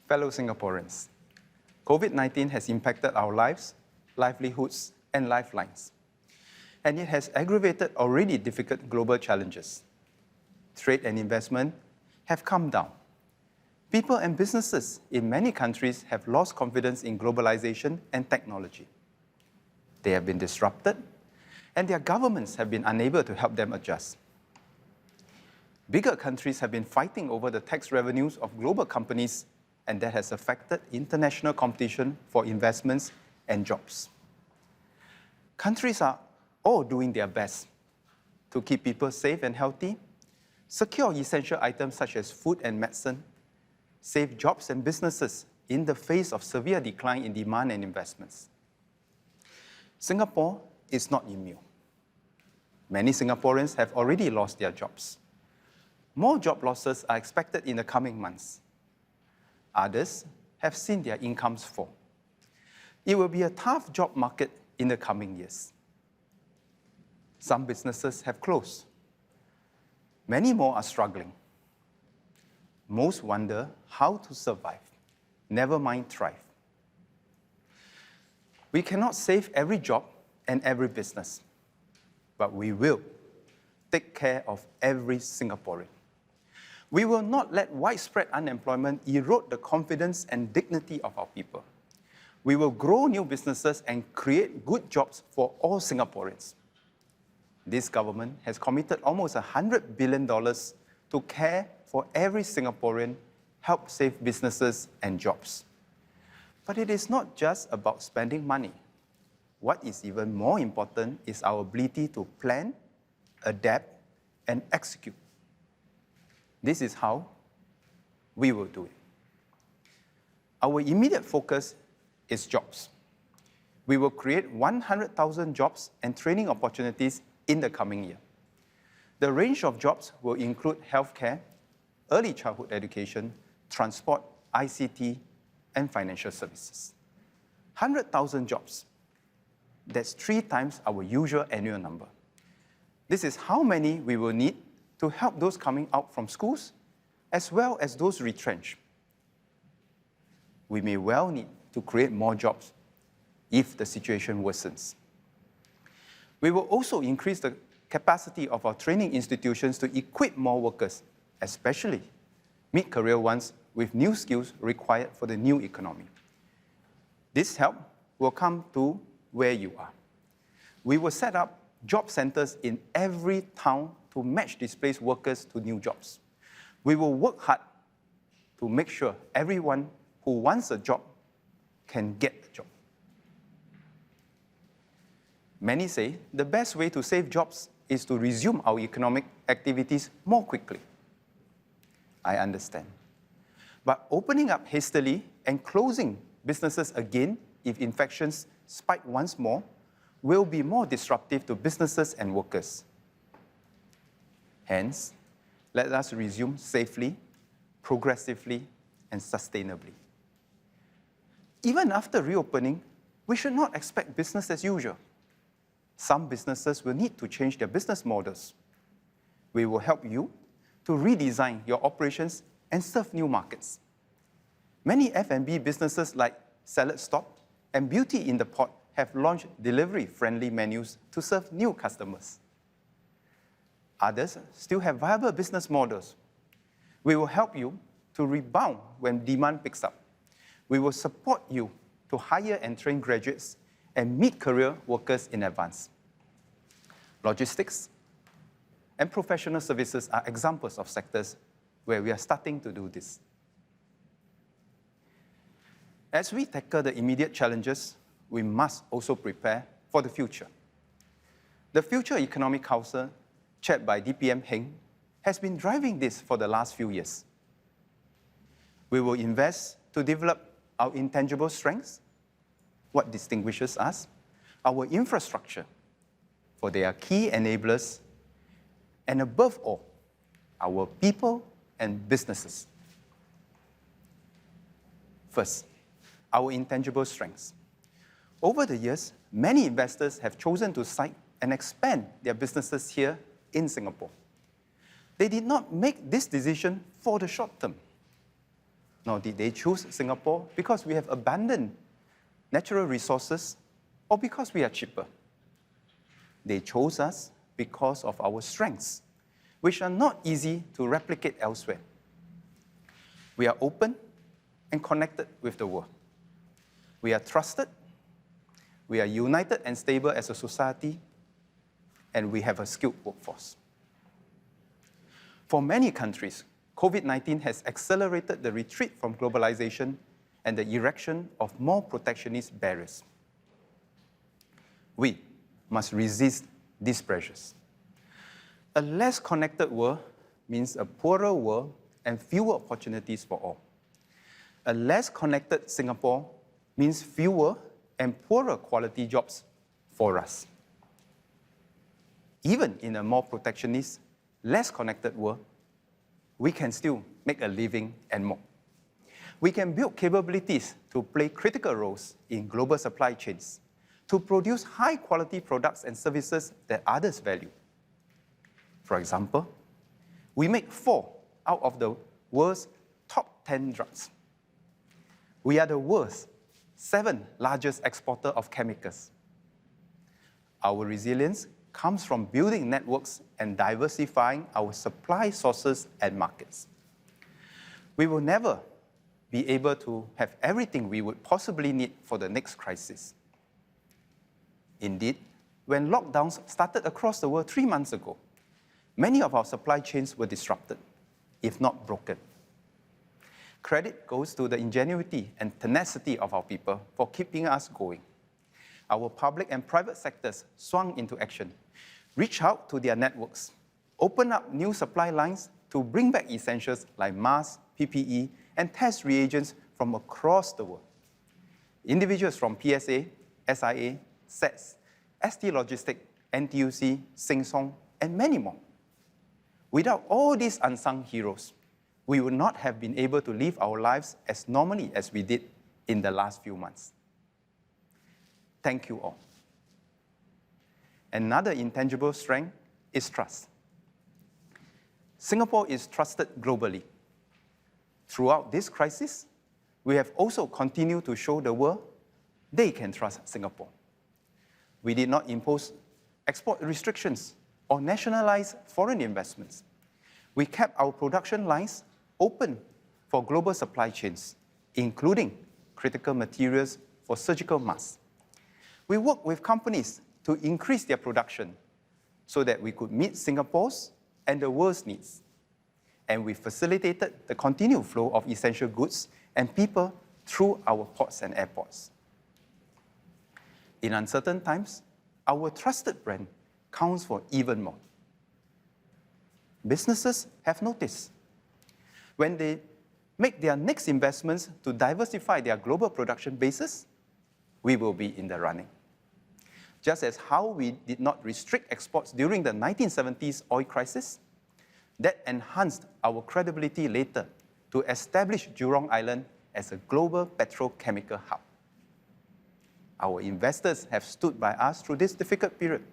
Fellow Singaporeans, COVID-19 has impacted our lives, livelihoods, and lifelines. And it has aggravated already difficult global challenges. Trade and investment have come down. People and businesses in many countries have lost confidence in globalization and technology. They have been disrupted, and their governments have been unable to help them adjust. Bigger countries have been fighting over the tax revenues of global companies, and that has affected international competition for investments and jobs. Countries are all doing their best to keep people safe and healthy, secure essential items such as food and medicine, save jobs and businesses in the face of severe decline in demand and investments. Singapore is not immune. Many Singaporeans have already lost their jobs. More job losses are expected in the coming months. Others have seen their incomes fall. It will be a tough job market in the coming years. Some businesses have closed. Many more are struggling. Most wonder how to survive, never mind thrive. We cannot save every job and every business, but we will take care of every Singaporean. We will not let widespread unemployment erode the confidence and dignity of our people. We will grow new businesses and create good jobs for all Singaporeans. This government has committed almost $100 billion to care for every Singaporean, help save businesses and jobs. But it is not just about spending money. What is even more important is our ability to plan, adapt, and execute. This is how we will do it. Our immediate focus is jobs. We will create 100,000 jobs and training opportunities in the coming year. The range of jobs will include healthcare, early childhood education, transport, ICT, and financial services. 100,000 jobs. That's 3 times our usual annual number. This is how many we will need to help those coming out from schools, as well as those retrenched. We may well need to create more jobs if the situation worsens. We will also increase the capacity of our training institutions to equip more workers, especially mid-career ones with new skills required for the new economy. This help will come to where you are. We will set up job centers in every town to match displaced workers to new jobs. We will work hard to make sure everyone who wants a job can get a job. Many say the best way to save jobs is to resume our economic activities more quickly. I understand. But opening up hastily and closing businesses again if infections spike once more will be more disruptive to businesses and workers. Hence, let us resume safely, progressively, and sustainably. Even after reopening, we should not expect business as usual. Some businesses will need to change their business models. We will help you to redesign your operations and serve new markets. Many F&B businesses like Salad Stop and Beauty in the Pot have launched delivery-friendly menus to serve new customers. Others still have viable business models. We will help you to rebound when demand picks up. We will support you to hire and train graduates and mid-career workers in advance. Logistics and professional services are examples of sectors where we are starting to do this. As we tackle the immediate challenges, we must also prepare for the future. The Future Economic Council, chaired by DPM Heng, has been driving this for the last few years. We will invest to develop our intangible strengths, what distinguishes us, our infrastructure, for they are key enablers, and above all, our people and businesses. First, our intangible strengths. Over the years, many investors have chosen to site and expand their businesses here in Singapore. They did not make this decision for the short term. nor did they choose Singapore because we have abundant natural resources or because we are cheaper. They chose us because of our strengths, which are not easy to replicate elsewhere. We are open and connected with the world. We are trusted, we are united and stable as a society, and we have a skilled workforce. For many countries, COVID-19 has accelerated the retreat from globalization and the erection of more protectionist barriers. We must resist these pressures. A less connected world means a poorer world and fewer opportunities for all. A less connected Singapore means fewer and poorer quality jobs for us. Even in a more protectionist, less connected world, we can still make a living and more. We can build capabilities to play critical roles in global supply chains, to produce high-quality products and services that others value. For example, we make 4 out of the world's top 10 drugs. We are the world's 7th largest exporter of chemicals. Our resilience comes from building networks and diversifying our supply sources and markets. We will never be able to have everything we would possibly need for the next crisis. Indeed, when lockdowns started across the world 3 months ago, many of our supply chains were disrupted, if not broken. Credit goes to the ingenuity and tenacity of our people for keeping us going. Our public and private sectors swung into action, reached out to their networks, opened up new supply lines to bring back essentials like masks, PPE, and test reagents from across the world. Individuals from PSA, SIA, SETS, ST Logistics, NTUC, Sing Song, and many more. Without all these unsung heroes, we would not have been able to live our lives as normally as we did in the last few months. Thank you all. Another intangible strength is trust. Singapore is trusted globally. Throughout this crisis, we have also continued to show the world they can trust Singapore. We did not impose export restrictions or nationalize foreign investments. We kept our production lines open for global supply chains, including critical materials for surgical masks. We worked with companies to increase their production so that we could meet Singapore's and the world's needs. And we facilitated the continued flow of essential goods and people through our ports and airports. In uncertain times, our trusted brand counts for even more. Businesses have noticed. When they make their next investments to diversify their global production bases, we will be in the running. Just as how we did not restrict exports during the 1970s oil crisis, that enhanced our credibility later to establish Jurong Island as a global petrochemical hub. Our investors have stood by us through this difficult period.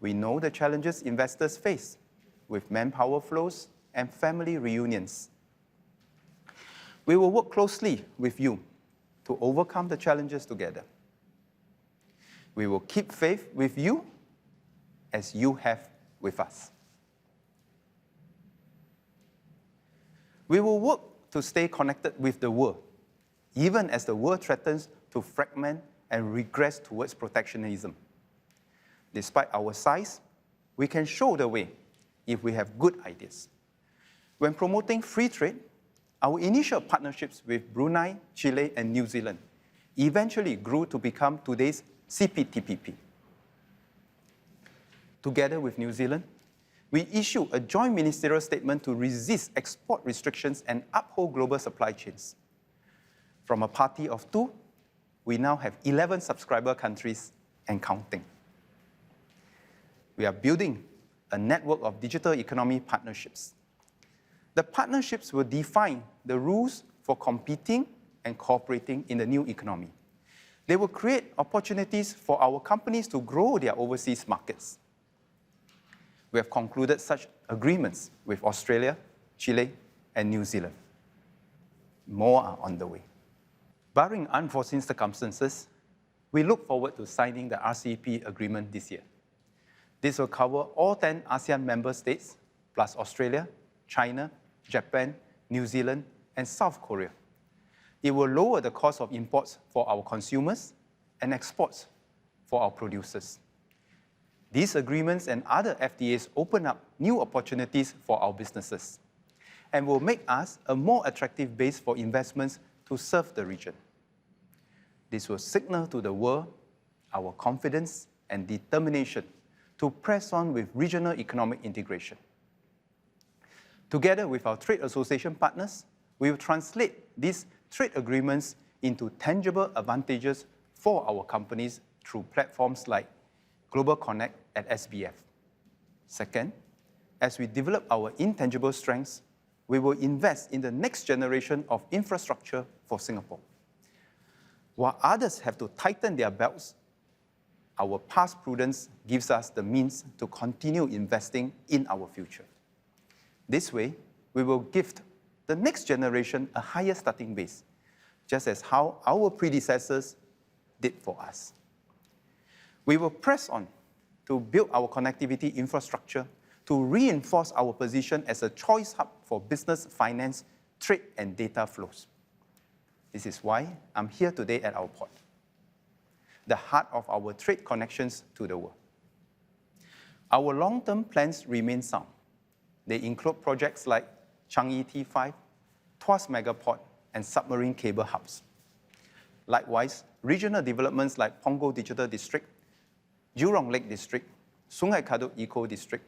We know the challenges investors face with manpower flows and family reunions. We will work closely with you to overcome the challenges together. We will keep faith with you as you have with us. We will work to stay connected with the world, even as the world threatens to fragment and regress towards protectionism. Despite our size, we can show the way if we have good ideas. When promoting free trade, our initial partnerships with Brunei, Chile, and New Zealand eventually grew to become today's CPTPP. Together with New Zealand, we issued a joint ministerial statement to resist export restrictions and uphold global supply chains. From a party of 2, we now have 11 subscriber countries and counting. We are building a network of digital economy partnerships. The partnerships will define the rules for competing and cooperating in the new economy. They will create opportunities for our companies to grow their overseas markets. We have concluded such agreements with Australia, Chile, and New Zealand. more are on the way. Barring unforeseen circumstances, we look forward to signing the RCEP agreement this year. This will cover all 10 ASEAN member states, plus Australia, China, Japan, New Zealand, and South Korea. It will lower the cost of imports for our consumers and exports for our producers. These agreements and other FTAs open up new opportunities for our businesses and will make us a more attractive base for investments to serve the region. This will signal to the world our confidence and determination to press on with regional economic integration. Together with our trade association partners, we will translate these trade agreements into tangible advantages for our companies through platforms like Global Connect at SBF. Second, as we develop our intangible strengths, we will invest in the next generation of infrastructure for Singapore. While others have to tighten their belts, our past prudence gives us the means to continue investing in our future. This way, we will gift the next generation a higher starting base, just as how our predecessors did for us. We will press on to build our connectivity infrastructure to reinforce our position as a choice hub for business, finance, trade, and data flows. This is why I'm here today at our port, the heart of our trade connections to the world. Our long-term plans remain sound. They include projects like Changi T5, Tuas Megaport, and submarine cable hubs. Likewise, regional developments like Punggol Digital District, Jurong Lake District, Sungai Kadut Eco District,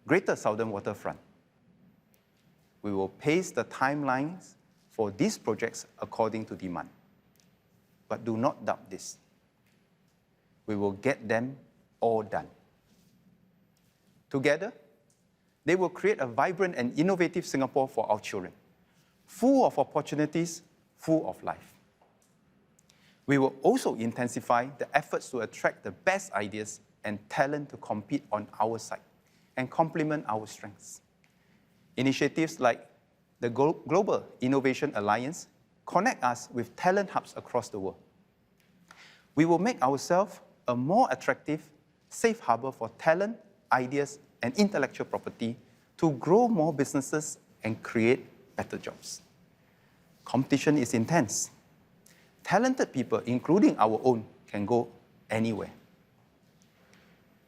Greater Southern Waterfront. We will pace the timelines for these projects according to demand. But do not doubt this. We will get them all done. Together, they will create a vibrant and innovative Singapore for our children, full of opportunities, full of life. We will also intensify the efforts to attract the best ideas and talent to compete on our side and complement our strengths. Initiatives like the Global Innovation Alliance connect us with talent hubs across the world. We will make ourselves a more attractive, safe harbor for talent, ideas, and intellectual property to grow more businesses and create better jobs. Competition is intense. Talented people, including our own, can go anywhere.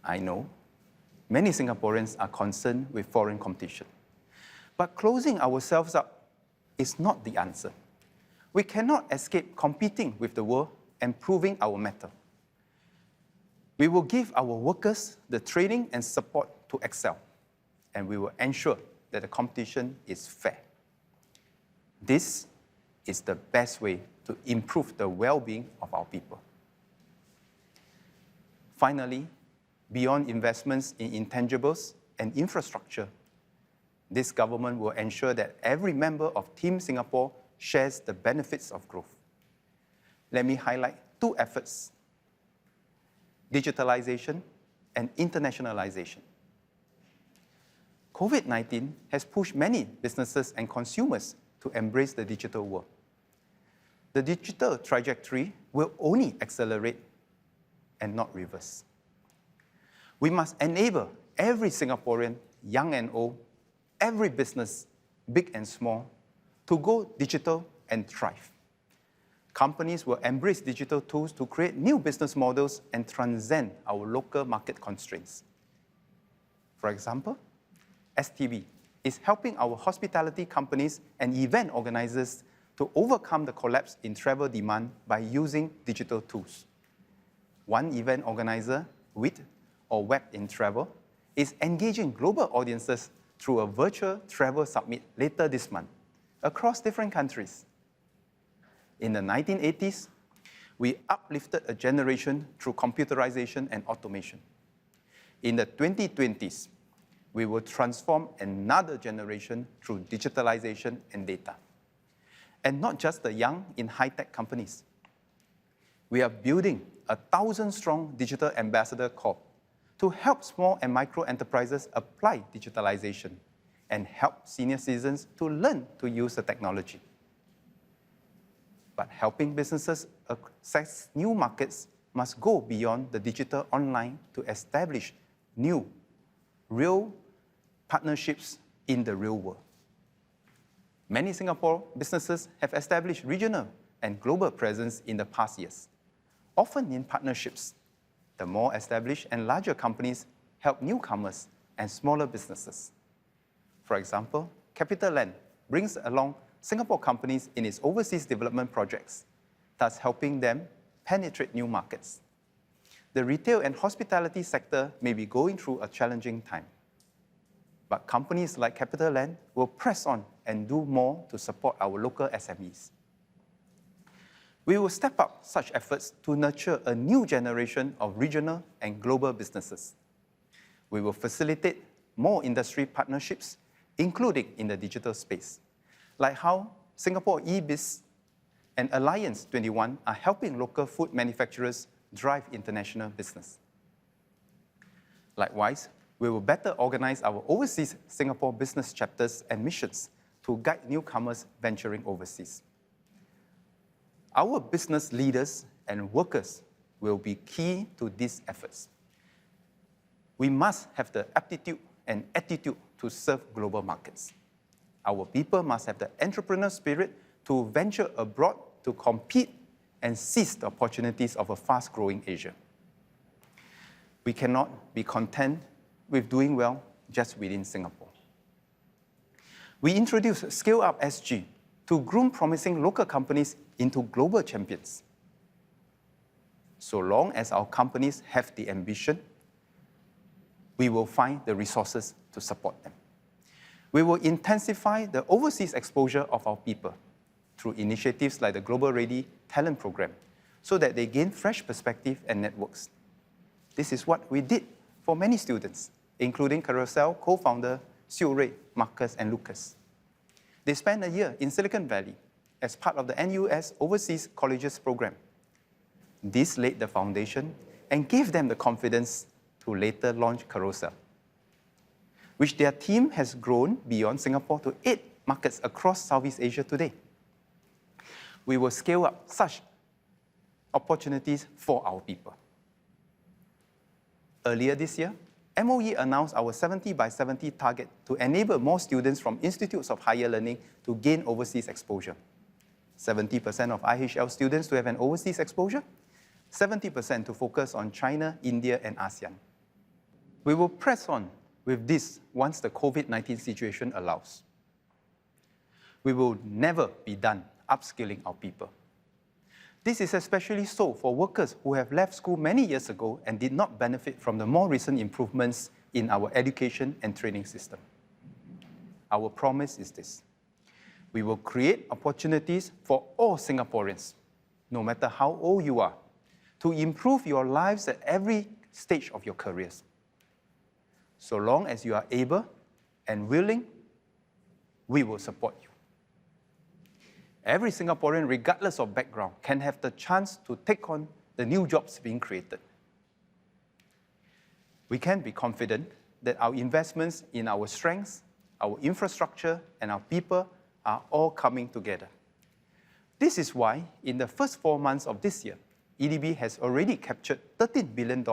I know many Singaporeans are concerned with foreign competition. But closing ourselves up is not the answer. We cannot escape competing with the world and proving our mettle. We will give our workers the training and support to excel, and we will ensure that the competition is fair. This is the best way to improve the well-being of our people. Finally, beyond investments in intangibles and infrastructure, this government will ensure that every member of Team Singapore shares the benefits of growth. Let me highlight two efforts: digitalisation and internationalisation. COVID-19 has pushed many businesses and consumers to embrace the digital world. The digital trajectory will only accelerate and not reverse. We must enable every Singaporean, young and old, every business, big and small, to go digital and thrive. Companies will embrace digital tools to create new business models and transcend our local market constraints. For example, STB is helping our hospitality companies and event organizers to overcome the collapse in travel demand by using digital tools. One event organizer, with or Web in Travel, is engaging global audiences through a virtual travel summit later this month across different countries. In the 1980s, we uplifted a generation through computerization and automation. In the 2020s, we will transform another generation through digitalization and data. And not just the young in high-tech companies. We are building a 1,000-strong digital ambassador corps to help small and micro enterprises apply digitalization and help senior citizens to learn to use the technology. But helping businesses access new markets must go beyond the digital online to establish new, real partnerships in the real world. Many Singapore businesses have established regional and global presence in the past years, often in partnerships. The more established and larger companies help newcomers and smaller businesses. For example, CapitaLand brings along Singapore companies in its overseas development projects, thus helping them penetrate new markets. The retail and hospitality sector may be going through a challenging time, but companies like CapitaLand will press on and do more to support our local SMEs. We will step up such efforts to nurture a new generation of regional and global businesses. We will facilitate more industry partnerships, including in the digital space, like how Singapore eBiz and Alliance 21 are helping local food manufacturers drive international business. Likewise, we will better organize our overseas Singapore business chapters and missions to guide newcomers venturing overseas. Our business leaders and workers will be key to these efforts. We must have the aptitude and attitude to serve global markets. Our people must have the entrepreneurial spirit to venture abroad to compete and seize the opportunities of a fast-growing Asia. We cannot be content with doing well just within Singapore. We introduced Scale Up SG to groom promising local companies into global champions. So long as our companies have the ambition, we will find the resources to support them. We will intensify the overseas exposure of our people through initiatives like the Global Ready Talent Program, so that they gain fresh perspective and networks. This is what we did for many students, including Carousel co-founder Siu Rui, Marcus, and Lucas. They spent a year in Silicon Valley as part of the NUS Overseas Colleges program. This laid the foundation and gave them the confidence to later launch Carousel, which their team has grown beyond Singapore to 8 markets across Southeast Asia today. We will scale up such opportunities for our people. Earlier this year, MOE announced our 70 by 70 target to enable more students from institutes of higher learning to gain overseas exposure. 70% of IHL students to have an overseas exposure, 70% to focus on China, India, and ASEAN. We will press on with this once the COVID-19 situation allows. We will never be done upskilling our people. This is especially so for workers who have left school many years ago and did not benefit from the more recent improvements in our education and training system. Our promise is this: we will create opportunities for all Singaporeans, no matter how old you are, to improve your lives at every stage of your careers. So long as you are able and willing, we will support you. Every Singaporean, regardless of background, can have the chance to take on the new jobs being created. We can be confident that our investments in our strengths, our infrastructure, and our people are all coming together. This is why, in the first 4 months of this year, EDB has already captured $13 billion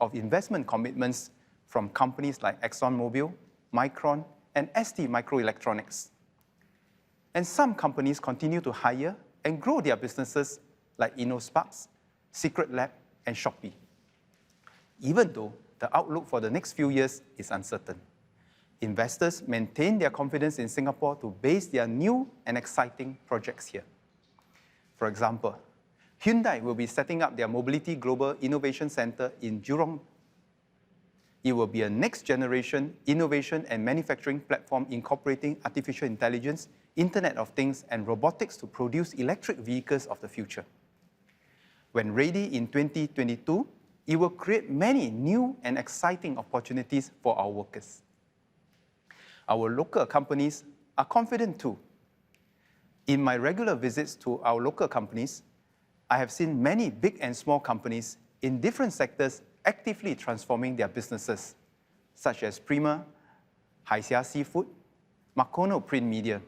of investment commitments from companies like ExxonMobil, Micron, and ST Microelectronics. And some companies continue to hire and grow their businesses like InnoSparks, Secret Lab, and Shopee, even though the outlook for the next few years is uncertain. Investors maintain their confidence in Singapore to base their new and exciting projects here. For example, Hyundai will be setting up their Mobility Global Innovation Center in Jurong. It will be a next-generation innovation and manufacturing platform incorporating artificial intelligence, Internet of Things, and robotics to produce electric vehicles of the future. When ready in 2022, it will create many new and exciting opportunities for our workers. Our local companies are confident too. In my regular visits to our local companies, I have seen many big and small companies in different sectors actively transforming their businesses, such as Prima, Haixia Seafood, Makono Print Media.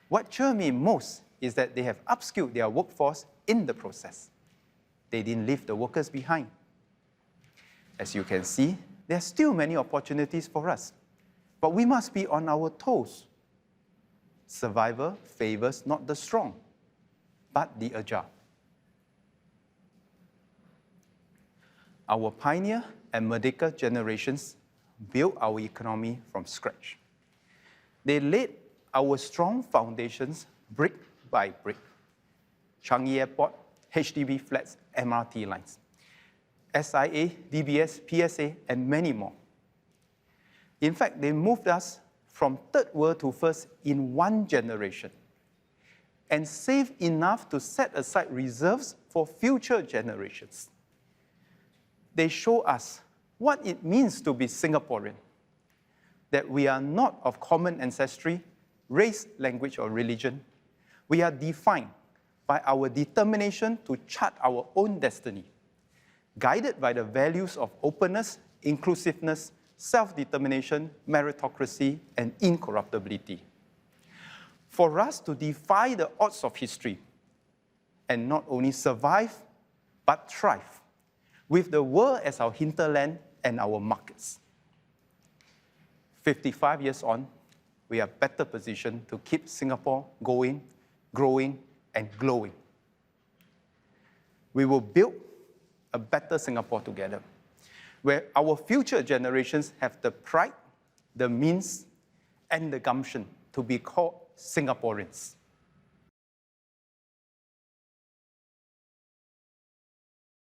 What cheers me most is that they have upskilled their workforce in the process. They didn't leave the workers behind. As you can see, there are still many opportunities for us, but we must be on our toes. Survival favors not the strong, but the agile. Our pioneer and merdeka generations built our economy from scratch. They laid our strong foundations brick by brick. Changi Airport, HDB flats, MRT lines, SIA, DBS, PSA, and many more. In fact, they moved us from third world to first in one generation and saved enough to set aside reserves for future generations. They show us what it means to be Singaporean, that we are not of common ancestry, race, language, or religion. We are defined by our determination to chart our own destiny, guided by the values of openness, inclusiveness, self-determination, meritocracy, and incorruptibility. For us to defy the odds of history and not only survive, but thrive, with the world as our hinterland and our markets. 55 years on, we are better positioned to keep Singapore going, growing, and glowing. We will build a better Singapore together, where our future generations have the pride, the means, and the gumption to be called Singaporeans.